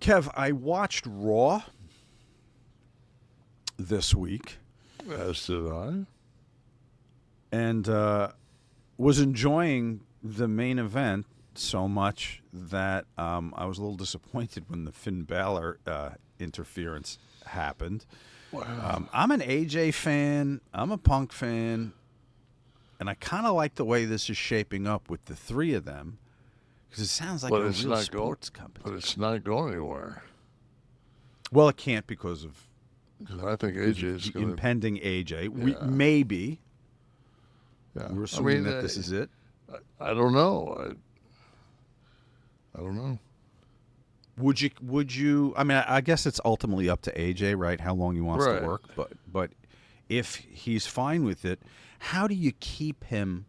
Kev, I watched Raw this week. As did I. And was enjoying the main event so much that I was a little disappointed when the Finn Balor interference happened. Wow. I'm an AJ fan. I'm a Punk fan. And I kind of like the way this is shaping up with the three of them. Because it sounds like a real sports company. But it's not going anywhere. Well, it can't because of I think AJ is going to... impending AJ. Yeah. Maybe. Yeah. We're assuming that this is it. I don't know. I don't know. Would you? I mean, I guess it's ultimately up to AJ, right? How long he wants to work. But if he's fine with it, how do you keep him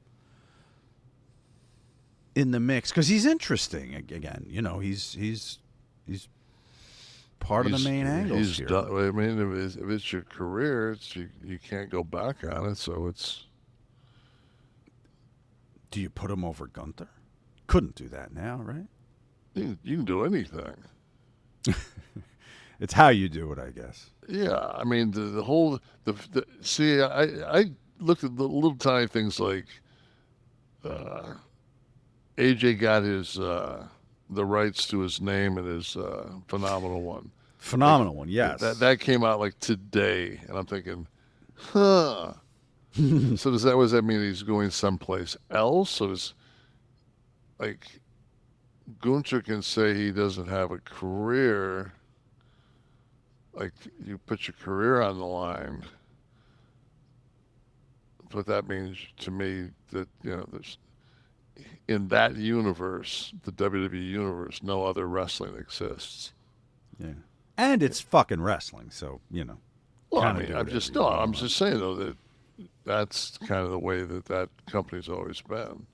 in the mix? Because he's interesting. Again, you know, he's part of the main angles here. I mean, if it's your career, you can't go back on it. So it's. Do you put him over Gunther? Couldn't do that now, right? You can do anything. It's how you do it, I guess. Yeah, I mean the whole see, I looked at the little tiny things like AJ got his the rights to his name and his phenomenal one. Phenomenal one, yes. That came out like today, and I'm thinking, huh. So does that mean he's going someplace else? So it's like Gunther can say he doesn't have a career. Like you put your career on the line, but that means to me that there's in that universe, the WWE universe, no other wrestling exists. Yeah, and it's fucking wrestling, so Well, I mean, I'm just saying though that. That's kind of the way that company's always been.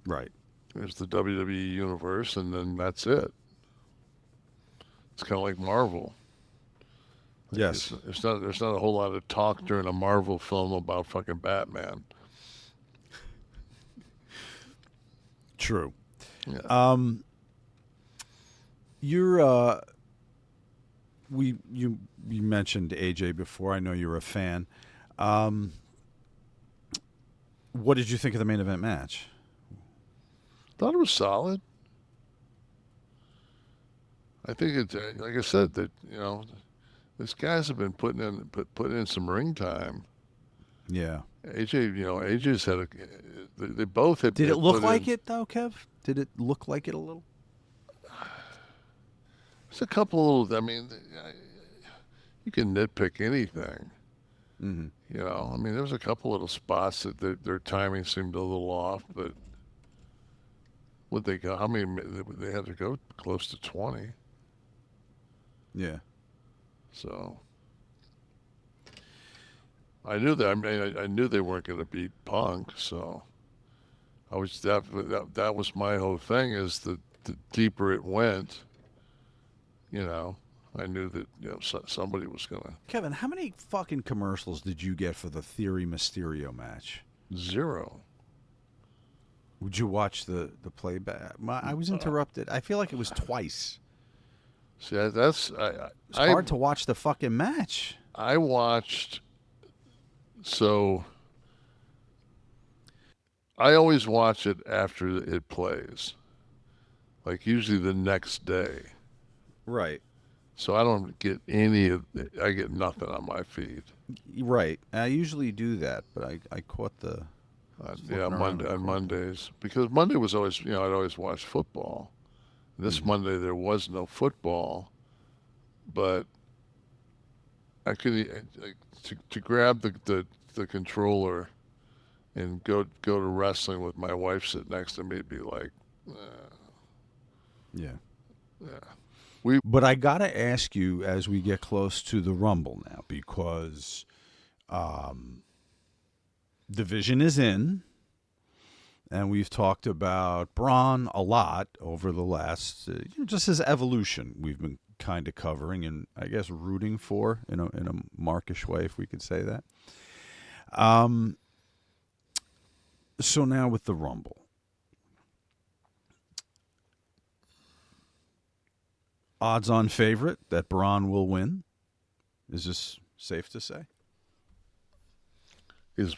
Right. There's the WWE Universe, and then that's it. It's kind of like Marvel. Yes. There's not a whole lot of talk during a Marvel film about fucking Batman. True. Yeah. You mentioned AJ before. I know you're a fan. What did you think of the main event match? Thought it was solid. I think it's like I said that these guys have been putting in some ring time. Yeah. AJ's had they both had. Did it look like it though, Kev? Did it look like it a little? There's a couple of, I mean, you can nitpick anything. Mm-hmm. I mean, there was a couple little spots that their timing seemed a little off, but would they go? How many? They had to go close to 20. Yeah. So I knew that. I mean, I knew they weren't going to beat Punk. So I was that was my whole thing. Is the deeper it went, I knew that somebody was going to. Kevin, how many fucking commercials did you get for the Theory Mysterio match? 0. Would you watch the playback? I was interrupted. I feel like it was twice. See, it's hard to watch the fucking match. I watched. So I always watch it after it plays, like usually the next day. Right. So I don't get I get nothing on my feed. Right. I usually do that, but I caught the... on Mondays. Because Monday was always, I'd always watch football. This Monday there was no football, but I could to grab the controller and go to wrestling with my wife sitting next to me, it'd be like, yeah. Yeah. But I got to ask you as we get close to the Rumble now, because Division is in, and we've talked about Braun a lot over the last, just his evolution we've been kind of covering and I guess rooting for in a markish way, if we could say that. So now with the Rumble, odds-on favorite that Braun will win. Is this safe to say? Is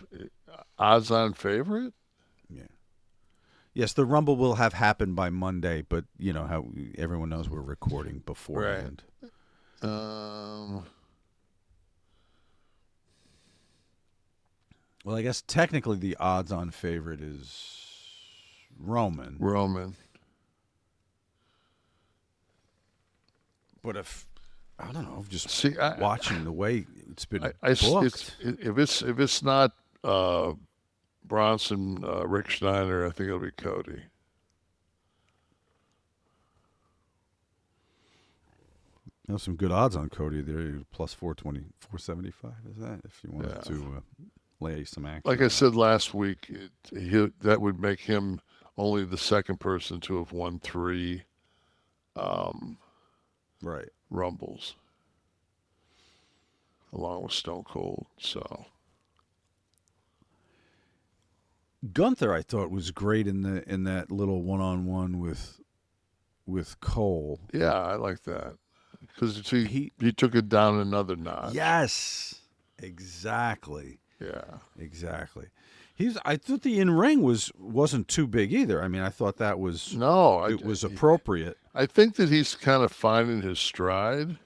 odds-on favorite? Yeah. Yes, the Rumble will have happened by Monday, but you know how everyone knows we're recording beforehand. Right. Well, I guess technically the odds-on favorite is Roman. But if I don't know, just watching the way it's been booked. If it's not Bronson, Rick Steiner, I think it'll be Cody. You know, some good odds on Cody there. Plus 420, 475 is that? If you wanted to lay some action. Like I said last week, that would make him only the second person to have won 3 Rumbles, along with Stone Cold. So Gunther, I thought, was great in that little one-on-one with Cole. Yeah, I like that because he took it down another notch. Yes, exactly. Yeah, exactly. I thought the in-ring wasn't too big either. I mean, I thought that was it was appropriate. I think that he's kind of finding his stride.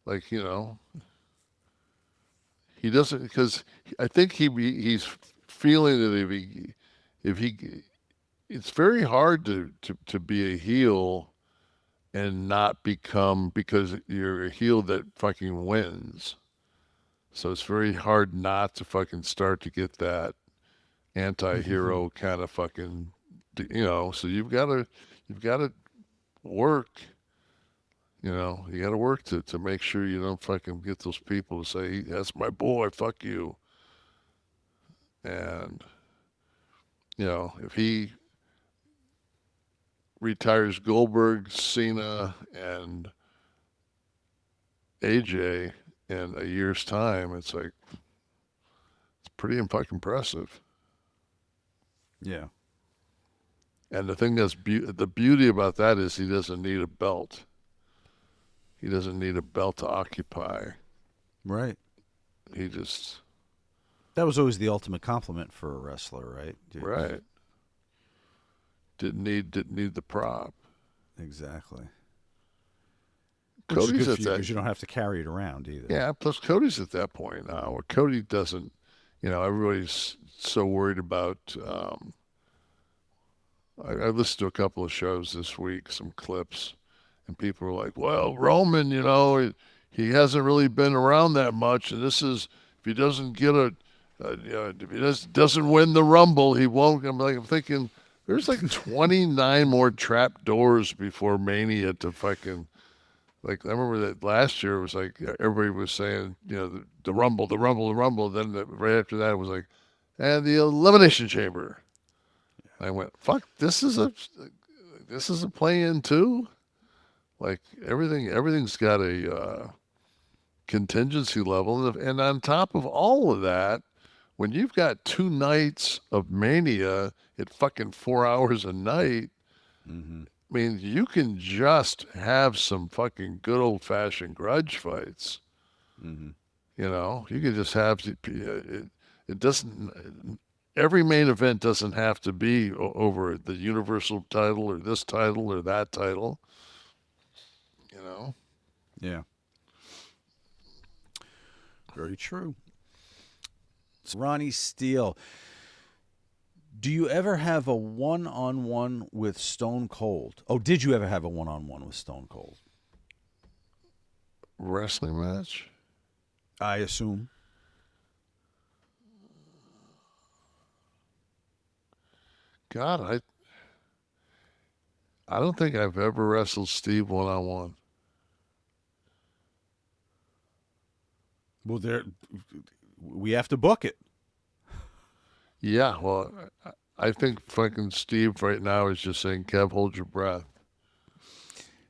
Like, you know, he doesn't, because I think he's feeling that if he it's very hard to be a heel and not become, because you're a heel that fucking wins. So it's very hard not to fucking start to get that anti-hero kind of fucking, you know, so you've got to work, you know, you got to work to make sure you don't fucking get those people to say, that's my boy, fuck you. And, you know, if he retires Goldberg, Cena, and AJ in a year's time, it's like, it's pretty fucking impressive. Yeah. And the thing that's the beauty about that is he doesn't need a belt. He doesn't need a belt to occupy. Right. He just... That was always the ultimate compliment for a wrestler, right? Right. Didn't need the prop. Exactly. Cody's good at for you that, because you don't have to carry it around either. Yeah, plus Cody's at that point now where Cody doesn't, you know, everybody's so worried about, I listened to a couple of shows this week, some clips, and people were like, well, Roman, you know, he hasn't really been around that much, and this is, if he doesn't get if he doesn't win the Rumble, he won't. I'm thinking, there's like 29 more trap doors before Mania to fucking, like, I remember that last year it was like everybody was saying, you know, the Rumble, the Rumble, the Rumble. Then right after that it was like, and the Elimination Chamber. I went, fuck, this is a play-in too? Like, everything's got a contingency level. And on top of all of that, when you've got 2 nights of Mania at fucking 4 hours a night, I mean, you can just have some fucking good old-fashioned grudge fights. You know, you can just have it doesn't... Every main event doesn't have to be over the Universal title or this title or that title. You know? Yeah. Very true. Ronnie Steele, do you ever have a one-on-one with Stone Cold? Oh, did you ever have a one-on-one with Stone Cold? Wrestling match? I assume. God, I don't think I've ever wrestled Steve one-on-one. Well, we have to book it. Yeah, well, I think fucking Steve right now is just saying, Kev, hold your breath.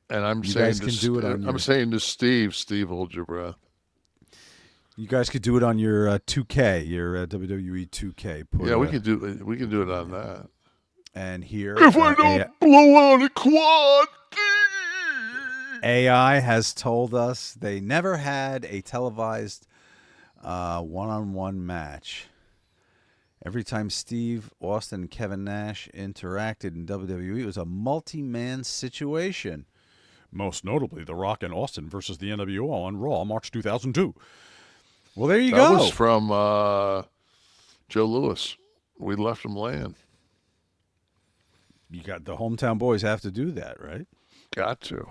And I'm saying to Steve, hold your breath. You guys could do it on your 2K, your WWE 2K. We can do it on that. And here, if I don't blow out a quad. AI has told us they never had a televised one-on-one match. Every time Steve Austin and Kevin Nash interacted in WWE, it was a multi-man situation. Most notably, The Rock and Austin versus the NWO on Raw, March 2002. Well, there you go. That was from Joe Louis. We left him laying. You got the hometown boys have to do that, right? Got to.